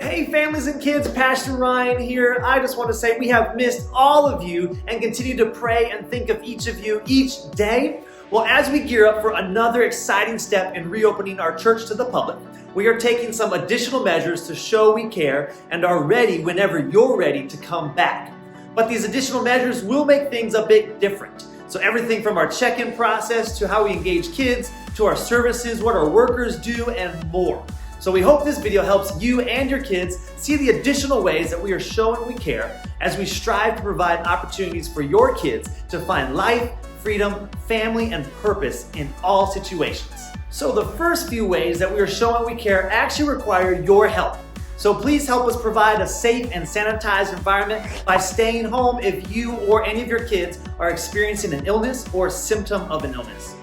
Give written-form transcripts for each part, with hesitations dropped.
Hey families and kids, Pastor Ryan here. I just want to say we have missed all of you and continue to pray and think of each of you each day. Well, as we gear up for another exciting step in reopening our church to the public, we are taking some additional measures to show we care and are ready whenever you're ready to come back. But these additional measures will make things a bit different. So everything from our check-in process to how we engage kids, to our services, what our workers do, and more. So we hope this video helps you and your kids see the additional ways that we are showing we care as we strive to provide opportunities for your kids to find life, freedom, family, and purpose in all situations. So the first few ways that we are showing we care actually require your help. So please help us provide a safe and sanitized environment by staying home if you or any of your kids are experiencing an illness or symptom of an illness.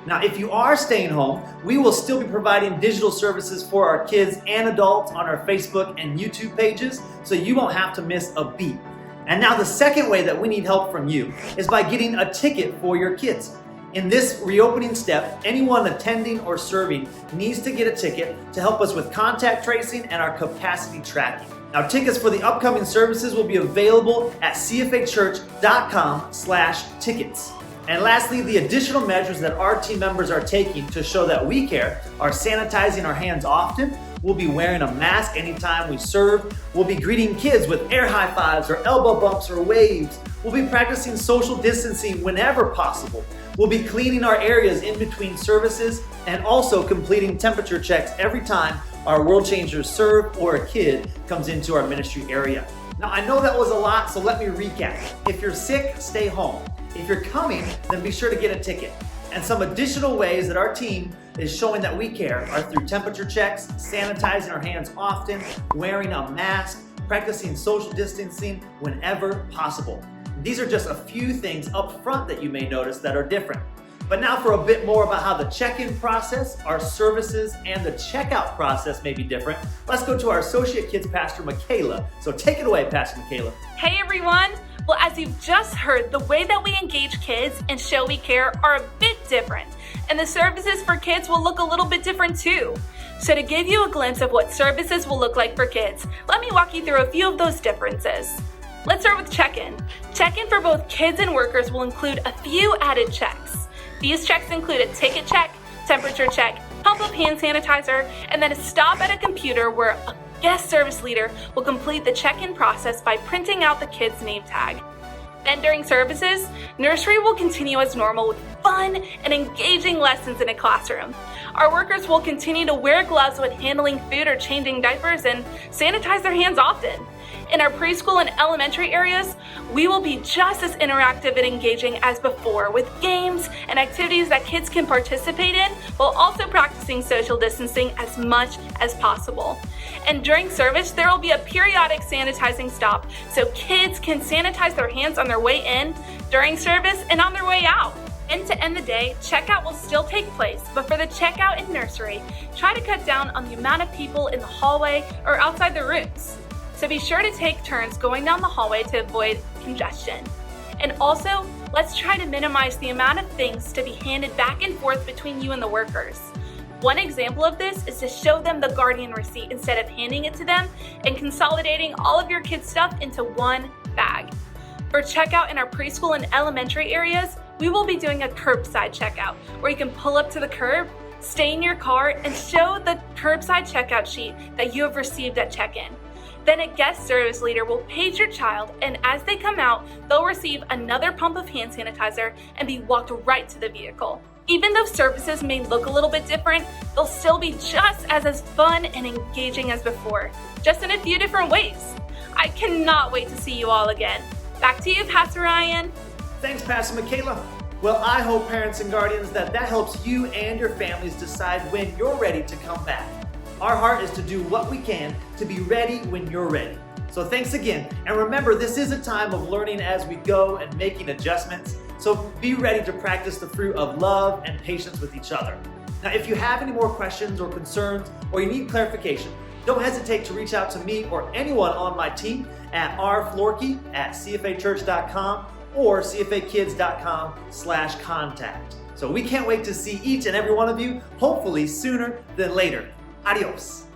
Now, if you are staying home, we will still be providing digital services for our kids and adults on our Facebook and YouTube pages, so you won't have to miss a beat. And now the second way that we need help from you is by getting a ticket for your kids. In this reopening step, anyone attending or serving needs to get a ticket to help us with contact tracing and our capacity tracking. Now, tickets for the upcoming services will be available at cfachurch.com/tickets. And lastly, the additional measures that our team members are taking to show that we care are sanitizing our hands often. We'll be wearing a mask anytime we serve. We'll be greeting kids with air high fives or elbow bumps or waves. We'll be practicing social distancing whenever possible. We'll be cleaning our areas in between services and also completing temperature checks every time our World Changers serve or a kid comes into our ministry area. Now, I know that was a lot, so let me recap. If you're sick, stay home. If you're coming, then be sure to get a ticket. And some additional ways that our team is showing that we care are through temperature checks, sanitizing our hands often, wearing a mask, practicing social distancing whenever possible. These are just a few things up front that you may notice that are different. But now for a bit more about how the check-in process, our services, and the checkout process may be different, let's go to our Associate Kids Pastor, Michaela. So take it away, Pastor Michaela. Hey everyone! Well, as you've just heard, the way that we engage kids and show we care are a bit different, and the services for kids will look a little bit different too. So to give you a glimpse of what services will look like for kids, let me walk you through a few of those differences. Let's start with check-in. Check-in for both kids and workers will include a few added checks. These checks include a ticket check, temperature check, pump of hand sanitizer, and then a stop at a computer where a guest service leader will complete the check-in process by printing out the kid's name tag. Then during services, nursery will continue as normal with fun and engaging lessons in a classroom. Our workers will continue to wear gloves when handling food or changing diapers and sanitize their hands often. In our preschool and elementary areas, we will be just as interactive and engaging as before with games and activities that kids can participate in while also practicing social distancing as much as possible. And during service, there will be a periodic sanitizing stop so kids can sanitize their hands on their way in, during service, and on their way out. And to end the day, checkout will still take place, but for the checkout in nursery, try to cut down on the amount of people in the hallway or outside the rooms. So be sure to take turns going down the hallway to avoid congestion. And also, let's try to minimize the amount of things to be handed back and forth between you and the workers. One example of this is to show them the Guardian receipt instead of handing it to them and consolidating all of your kids' stuff into one bag. For checkout in our preschool and elementary areas, we will be doing a curbside checkout where you can pull up to the curb, stay in your car, and show the curbside checkout sheet that you have received at check-in. Then a guest service leader will page your child, and as they come out, they'll receive another pump of hand sanitizer and be walked right to the vehicle. Even though services may look a little bit different, they'll still be just as fun and engaging as before, just in a few different ways. I cannot wait to see you all again. Back to you, Pastor Ryan. Thanks, Pastor Michaela. Well, I hope, parents and guardians, that helps you and your families decide when you're ready to come back. Our heart is to do what we can to be ready when you're ready. So thanks again. And remember, this is a time of learning as we go and making adjustments. So be ready to practice the fruit of love and patience with each other. Now, if you have any more questions or concerns or you need clarification, don't hesitate to reach out to me or anyone on my team at rflorkey@cfachurch.com or cfakids.com/contact. So we can't wait to see each and every one of you, hopefully sooner than later. Adios.